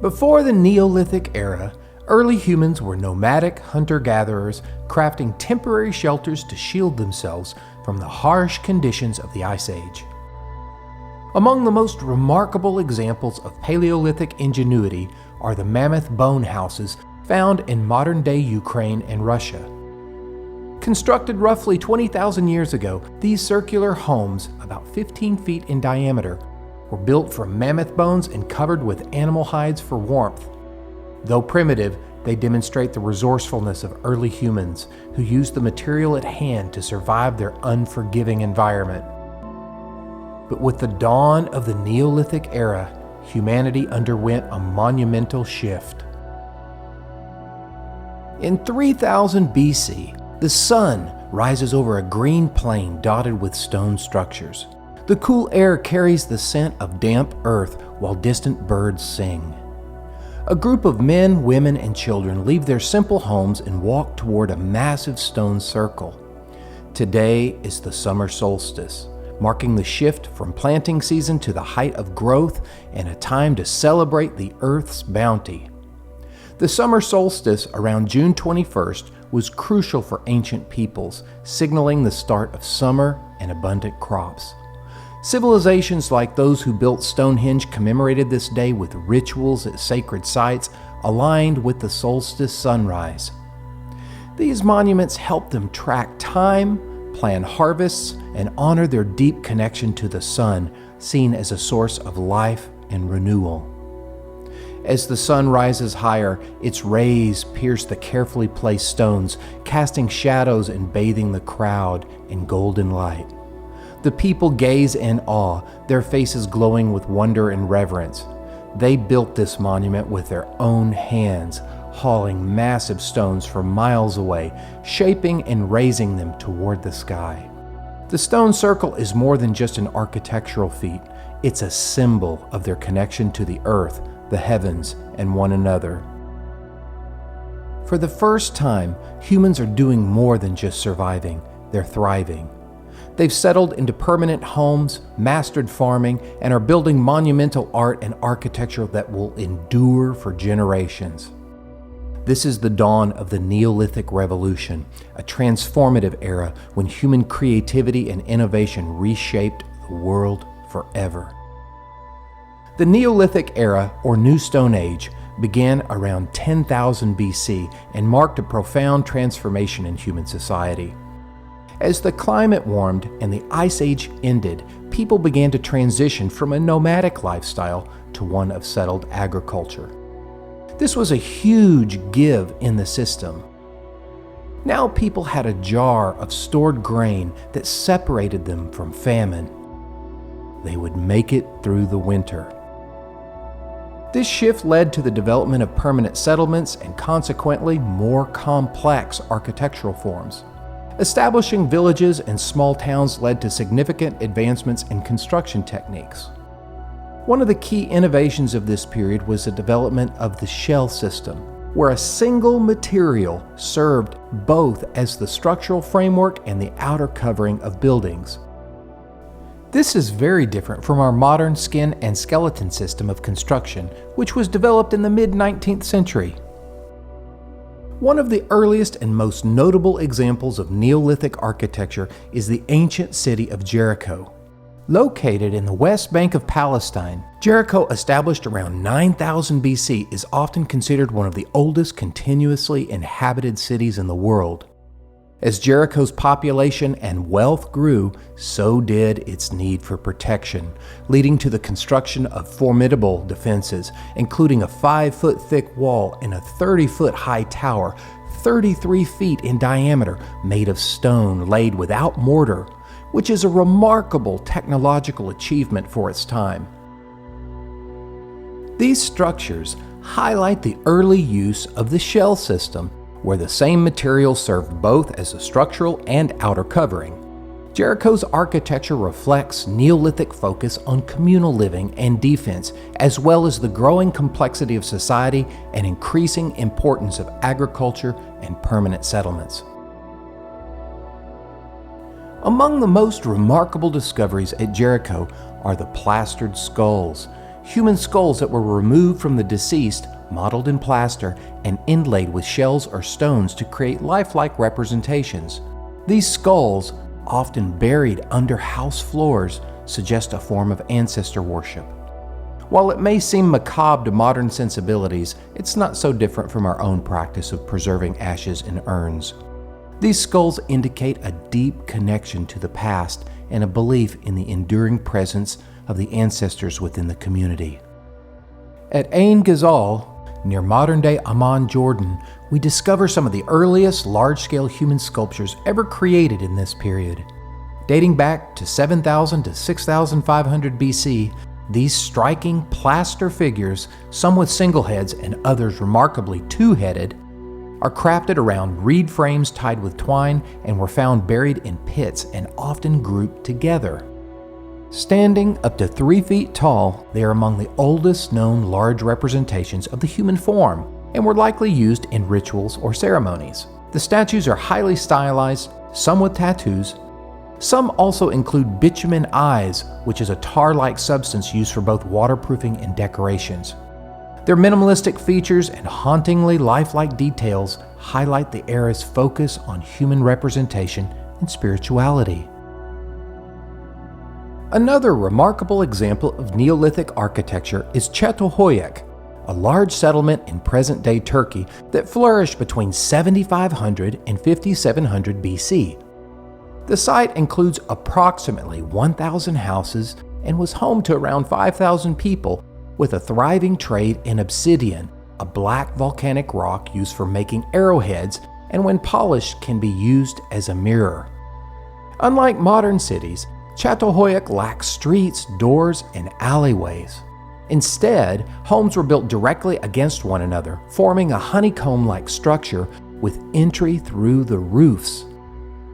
Before the Neolithic era, early humans were nomadic hunter-gatherers, crafting temporary shelters to shield themselves from the harsh conditions of the Ice Age. Among the most remarkable examples of Paleolithic ingenuity are the mammoth-bone houses found in modern-day Ukraine and Russia. Constructed roughly 20,000 years ago, these circular homes, about 15 feet in diameter, were built from mammoth bones and covered with animal hides for warmth. Though primitive, they demonstrate the resourcefulness of early humans who used the material at hand to survive their unforgiving environment. But with the dawn of the Neolithic era, humanity underwent a monumental shift. In 3000 BC, the sun rises over a green plain dotted with stone structures. The cool air carries the scent of damp earth while distant birds sing. A group of men, women, and children leave their simple homes and walk toward a massive stone circle. Today is the summer solstice, marking the shift from planting season to the height of growth and a time to celebrate the earth's bounty. The summer solstice around June 21st was crucial for ancient peoples, signaling the start of summer and abundant crops. Civilizations like those who built Stonehenge commemorated this day with rituals at sacred sites aligned with the solstice sunrise. These monuments helped them track time, plan harvests, and honor their deep connection to the sun, seen as a source of life and renewal. As the sun rises higher, its rays pierce the carefully placed stones, casting shadows and bathing the crowd in golden light. The people gaze in awe, their faces glowing with wonder and reverence. They built this monument with their own hands, hauling massive stones from miles away, shaping and raising them toward the sky. The stone circle is more than just an architectural feat. It's a symbol of their connection to the earth, the heavens, and one another. For the first time, humans are doing more than just surviving, they're thriving. They've settled into permanent homes, mastered farming, and are building monumental art and architecture that will endure for generations. This is the dawn of the Neolithic Revolution, a transformative era when human creativity and innovation reshaped the world forever. The Neolithic era, or New Stone Age, began around 10,000 BC and marked a profound transformation in human society. As the climate warmed and the Ice Age ended, people began to transition from a nomadic lifestyle to one of settled agriculture. This was a huge give in the system. Now people had a jar of stored grain that separated them from famine. They would make it through the winter. This shift led to the development of permanent settlements and consequently more complex architectural forms. Establishing villages and small towns led to significant advancements in construction techniques. One of the key innovations of this period was the development of the shell system, where a single material served both as the structural framework and the outer covering of buildings. This is very different from our modern skin and skeleton system of construction, which was developed in the mid-19th century. One of the earliest and most notable examples of Neolithic architecture is the ancient city of Jericho. Located in the West Bank of Palestine, Jericho, established around 9000 BC, is often considered one of the oldest continuously inhabited cities in the world. As Jericho's population and wealth grew, so did its need for protection, leading to the construction of formidable defenses, including a 5-foot thick wall and a 30-foot high tower, 33 feet in diameter, made of stone laid without mortar, which is a remarkable technological achievement for its time. These structures highlight the early use of the shell system, where the same material served both as a structural and outer covering. Jericho's architecture reflects Neolithic focus on communal living and defense, as well as the growing complexity of society and increasing importance of agriculture and permanent settlements. Among the most remarkable discoveries at Jericho are the plastered skulls. human skulls that were removed from the deceased, modeled in plaster, and inlaid with shells or stones to create lifelike representations. These skulls, often buried under house floors, suggest a form of ancestor worship. While it may seem macabre to modern sensibilities, it's not so different from our own practice of preserving ashes in urns. These skulls indicate a deep connection to the past and a belief in the enduring presence of the ancestors within the community. At Ain Ghazal, near modern-day Amman, Jordan, we discover some of the earliest large-scale human sculptures ever created in this period. Dating back to 7,000 to 6,500 BC, these striking plaster figures, some with single heads and others remarkably two-headed, are crafted around reed frames tied with twine and were found buried in pits and often grouped together. Standing up to 3 feet tall, they are among the oldest known large representations of the human form and were likely used in rituals or ceremonies. The statues are highly stylized, some with tattoos. Some also include bitumen eyes, which is a tar-like substance used for both waterproofing and decorations. Their minimalistic features and hauntingly lifelike details highlight the era's focus on human representation and spirituality. Another remarkable example of Neolithic architecture is Çatalyhöyük, a large settlement in present-day Turkey that flourished between 7,500 and 5,700 BC. The site includes approximately 1,000 houses and was home to around 5,000 people, with a thriving trade in obsidian, a black volcanic rock used for making arrowheads and when polished can be used as a mirror. Unlike modern cities, Çatalyhöyük lacks streets, doors, and alleyways. Instead, homes were built directly against one another, forming a honeycomb-like structure with entry through the roofs.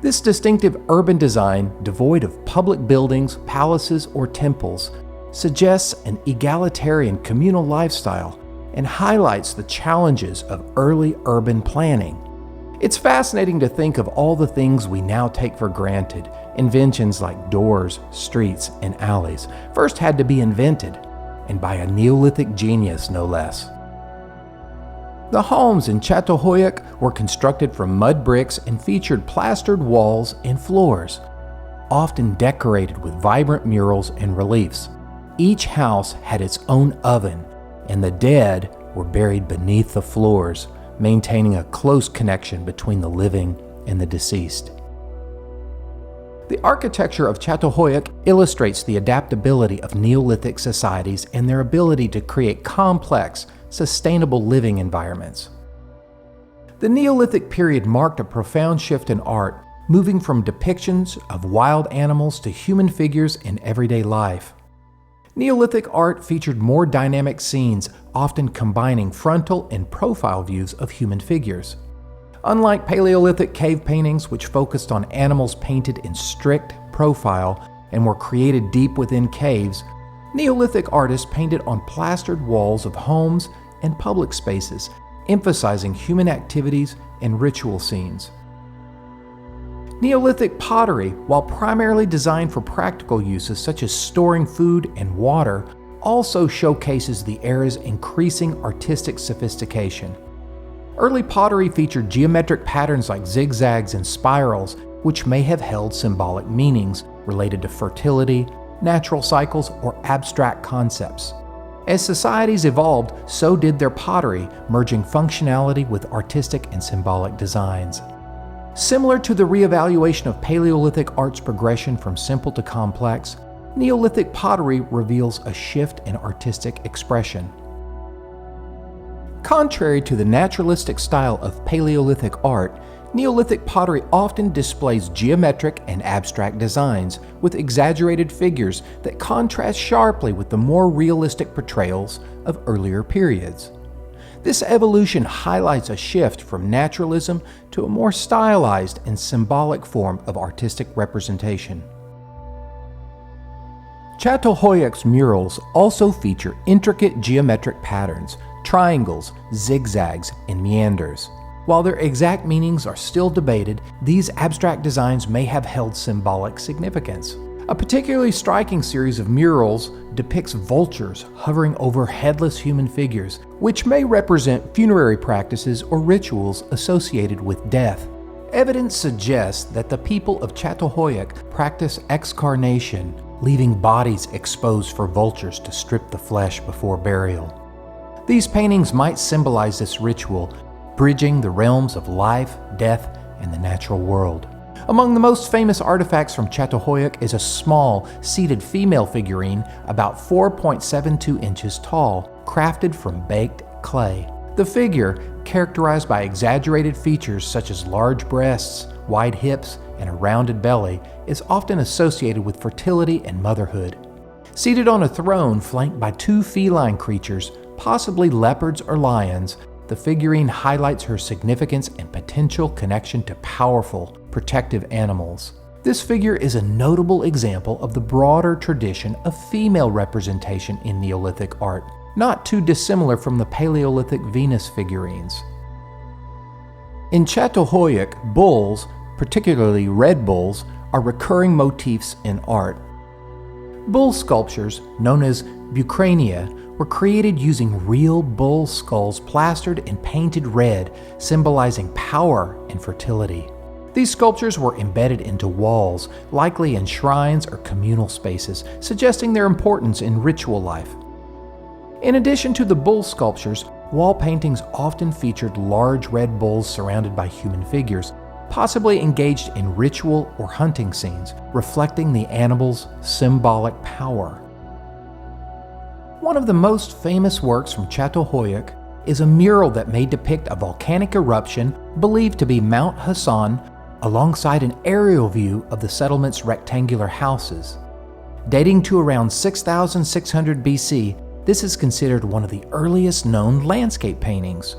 This distinctive urban design, devoid of public buildings, palaces, or temples, suggests an egalitarian communal lifestyle and highlights the challenges of early urban planning. It's fascinating to think of all the things we now take for granted. Inventions like doors, streets, and alleys first had to be invented, and by a Neolithic genius no less. The homes in Çatalyhöyük were constructed from mud bricks and featured plastered walls and floors, often decorated with vibrant murals and reliefs. Each house had its own oven, and the dead were buried beneath the floors, maintaining a close connection between the living and the deceased. The architecture of Çatalyhöyük illustrates the adaptability of Neolithic societies and their ability to create complex, sustainable living environments. The Neolithic period marked a profound shift in art, moving from depictions of wild animals to human figures in everyday life. Neolithic art featured more dynamic scenes, often combining frontal and profile views of human figures. Unlike Paleolithic cave paintings, which focused on animals painted in strict profile and were created deep within caves, Neolithic artists painted on plastered walls of homes and public spaces, emphasizing human activities and ritual scenes. Neolithic pottery, while primarily designed for practical uses such as storing food and water, also showcases the era's increasing artistic sophistication. Early pottery featured geometric patterns like zigzags and spirals, which may have held symbolic meanings related to fertility, natural cycles, or abstract concepts. As societies evolved, so did their pottery, merging functionality with artistic and symbolic designs. Similar to the reevaluation of Paleolithic art's progression from simple to complex, Neolithic pottery reveals a shift in artistic expression. Contrary to the naturalistic style of Paleolithic art, Neolithic pottery often displays geometric and abstract designs with exaggerated figures that contrast sharply with the more realistic portrayals of earlier periods. This evolution highlights a shift from naturalism to a more stylized and symbolic form of artistic representation. Çatalyhöyük's murals also feature intricate geometric patterns, triangles, zigzags, and meanders. While their exact meanings are still debated, these abstract designs may have held symbolic significance. A particularly striking series of murals depicts vultures hovering over headless human figures, which may represent funerary practices or rituals associated with death. Evidence suggests that the people of Çatalyhöyük practice excarnation, leaving bodies exposed for vultures to strip the flesh before burial. These paintings might symbolize this ritual, bridging the realms of life, death, and the natural world. Among the most famous artifacts from Çatalyhöyük is a small, seated female figurine about 4.72 inches tall, crafted from baked clay. The figure, characterized by exaggerated features such as large breasts, wide hips, and a rounded belly, is often associated with fertility and motherhood. Seated on a throne flanked by two feline creatures, possibly leopards or lions, the figurine highlights her significance and potential connection to powerful, protective animals. This figure is a notable example of the broader tradition of female representation in Neolithic art, not too dissimilar from the Paleolithic Venus figurines. In Çatalyhöyük, bulls, particularly red bulls, are recurring motifs in art. Bull sculptures, known as bucrania, were created using real bull skulls plastered and painted red, symbolizing power and fertility. These sculptures were embedded into walls, likely in shrines or communal spaces, suggesting their importance in ritual life. In addition to the bull sculptures, wall paintings often featured large red bulls surrounded by human figures, possibly engaged in ritual or hunting scenes, reflecting the animal's symbolic power. One of the most famous works from Çatalyhöyük is a mural that may depict a volcanic eruption believed to be Mount Hassan alongside an aerial view of the settlement's rectangular houses. Dating to around 6,600 BC, this is considered one of the earliest known landscape paintings.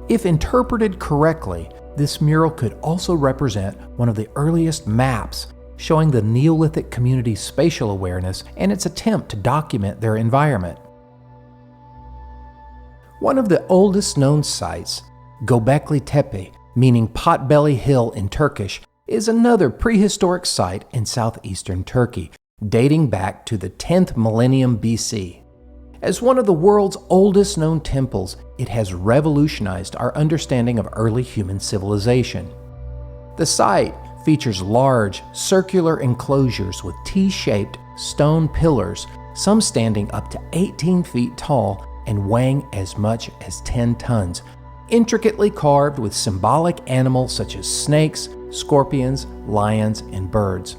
If interpreted correctly, this mural could also represent one of the earliest maps showing the Neolithic community's spatial awareness and its attempt to document their environment. One of the oldest known sites, Gobekli Tepe, meaning Potbelly Hill in Turkish, is another prehistoric site in southeastern Turkey, dating back to the 10th millennium BC. As one of the world's oldest known temples, it has revolutionized our understanding of early human civilization. The site features large, circular enclosures with T-shaped stone pillars, some standing up to 18 feet tall and weighing as much as 10 tons, intricately carved with symbolic animals such as snakes, scorpions, lions, and birds.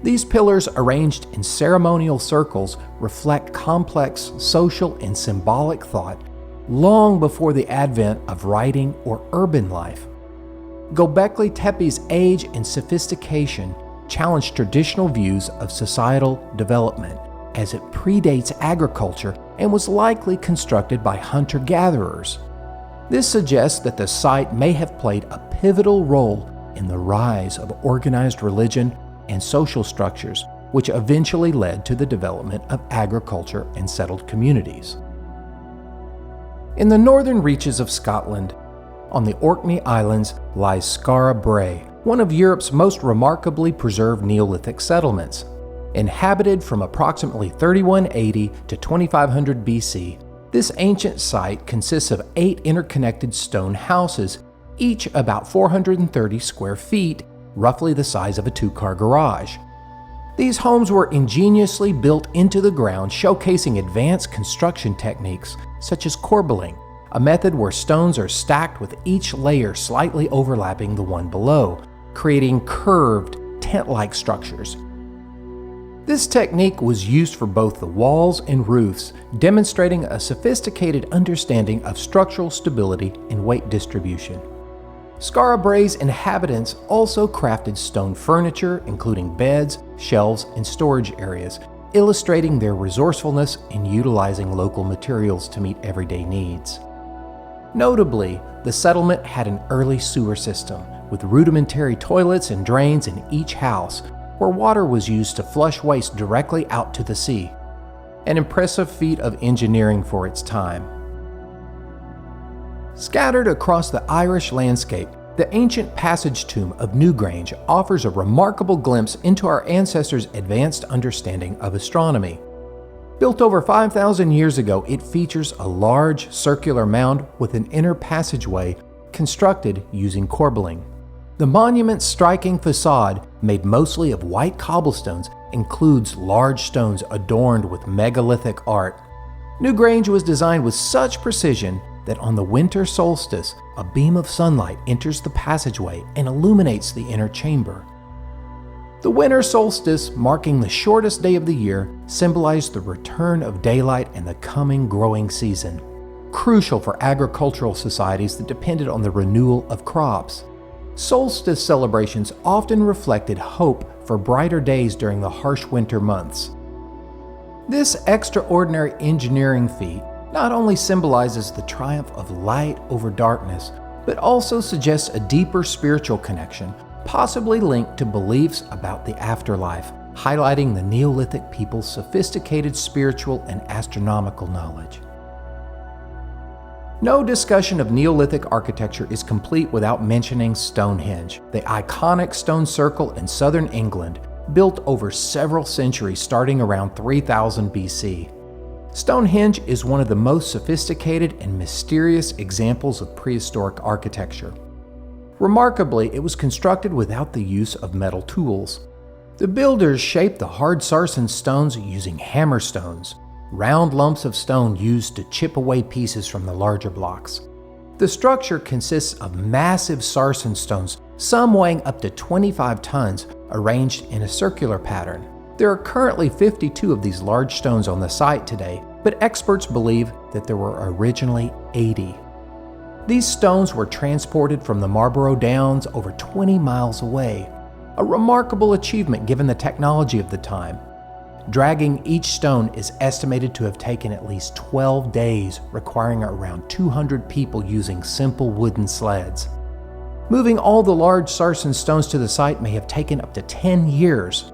These pillars, arranged in ceremonial circles, reflect complex social and symbolic thought long before the advent of writing or urban life. Gobekli Tepe's age and sophistication challenge traditional views of societal development, as it predates agriculture and was likely constructed by hunter-gatherers. This suggests that the site may have played a pivotal role in the rise of organized religion and social structures, which eventually led to the development of agriculture and settled communities. In the northern reaches of Scotland, on the Orkney Islands, lies Skara Brae, one of Europe's most remarkably preserved Neolithic settlements. Inhabited from approximately 3180 to 2500 BC, this ancient site consists of 8 interconnected stone houses, each about 430 square feet, roughly the size of a 2-car garage. These homes were ingeniously built into the ground, showcasing advanced construction techniques such as corbelling, a method where stones are stacked with each layer slightly overlapping the one below, creating curved, tent-like structures. This technique was used for both the walls and roofs, demonstrating a sophisticated understanding of structural stability and weight distribution. Skara Brae's inhabitants also crafted stone furniture, including beds, shelves, and storage areas, illustrating their resourcefulness in utilizing local materials to meet everyday needs. Notably, the settlement had an early sewer system, with rudimentary toilets and drains in each house, where water was used to flush waste directly out to the sea, an impressive feat of engineering for its time. Scattered across the Irish landscape, The ancient passage tomb of Newgrange offers a remarkable glimpse into our ancestors' advanced understanding of astronomy. Built over 5,000 years ago, it features a large circular mound with an inner passageway constructed using corbelling. The monument's striking facade, made mostly of white cobblestones, includes large stones adorned with megalithic art. Newgrange was designed with such precision that on the winter solstice, a beam of sunlight enters the passageway and illuminates the inner chamber. The winter solstice, marking the shortest day of the year, symbolized the return of daylight and the coming growing season, crucial for agricultural societies that depended on the renewal of crops. Solstice celebrations often reflected hope for brighter days during the harsh winter months. This extraordinary engineering feat not only symbolizes the triumph of light over darkness, but also suggests a deeper spiritual connection, possibly linked to beliefs about the afterlife, highlighting the Neolithic people's sophisticated spiritual and astronomical knowledge. No discussion of Neolithic architecture is complete without mentioning Stonehenge, the iconic stone circle in southern England, built over several centuries starting around 3000 BC. Stonehenge is one of the most sophisticated and mysterious examples of prehistoric architecture. Remarkably, it was constructed without the use of metal tools. The builders shaped the hard sarsen stones using hammer stones, round lumps of stone used to chip away pieces from the larger blocks. The structure consists of massive sarsen stones, some weighing up to 25 tons, arranged in a circular pattern. There are currently 52 of these large stones on the site today, but experts believe that there were originally 80. These stones were transported from the Marlborough Downs over 20 miles away, a remarkable achievement given the technology of the time. Dragging each stone is estimated to have taken at least 12 days, requiring around 200 people using simple wooden sleds. Moving all the large sarsen stones to the site may have taken up to 10 years.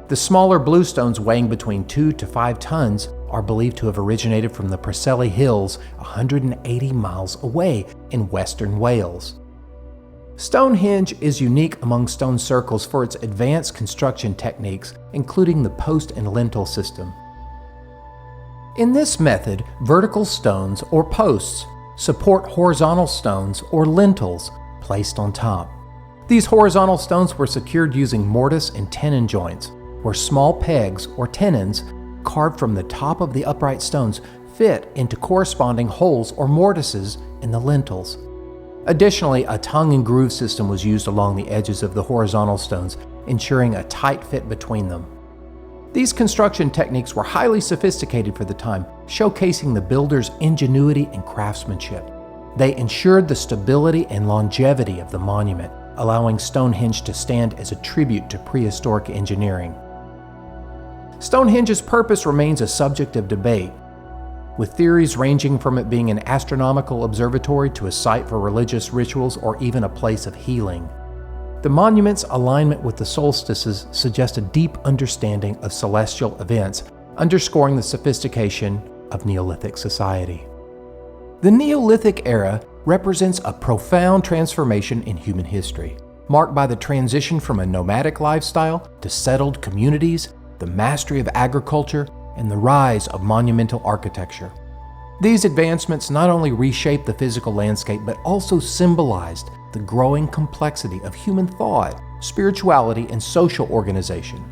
The smaller blue stones, weighing between 2 to 5 tons, are believed to have originated from the Preseli Hills 180 miles away in western Wales. Stonehenge is unique among stone circles for its advanced construction techniques, including the post and lintel system. In this method, vertical stones or posts support horizontal stones or lintels placed on top. These horizontal stones were secured using mortise and tenon joints, where small pegs or tenons carved from the top of the upright stones fit into corresponding holes or mortises in the lintels. Additionally, a tongue and groove system was used along the edges of the horizontal stones, ensuring a tight fit between them. These construction techniques were highly sophisticated for the time, showcasing the builders' ingenuity and craftsmanship. They ensured the stability and longevity of the monument, allowing Stonehenge to stand as a tribute to prehistoric engineering. Stonehenge's purpose remains a subject of debate, with theories ranging from it being an astronomical observatory to a site for religious rituals or even a place of healing. The monument's alignment with the solstices suggests a deep understanding of celestial events, underscoring the sophistication of Neolithic society. The Neolithic era represents a profound transformation in human history, marked by the transition from a nomadic lifestyle to settled communities, the mastery of agriculture, and the rise of monumental architecture. These advancements not only reshaped the physical landscape, but also symbolized the growing complexity of human thought, spirituality, and social organization.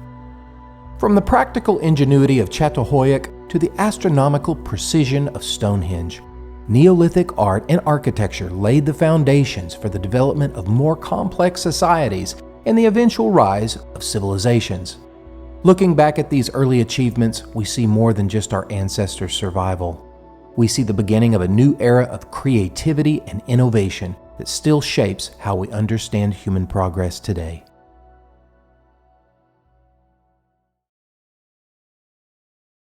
From the practical ingenuity of Çatalyhöyük to the astronomical precision of Stonehenge, Neolithic art and architecture laid the foundations for the development of more complex societies and the eventual rise of civilizations. Looking back at these early achievements, we see more than just our ancestors' survival. We see the beginning of a new era of creativity and innovation that still shapes how we understand human progress today.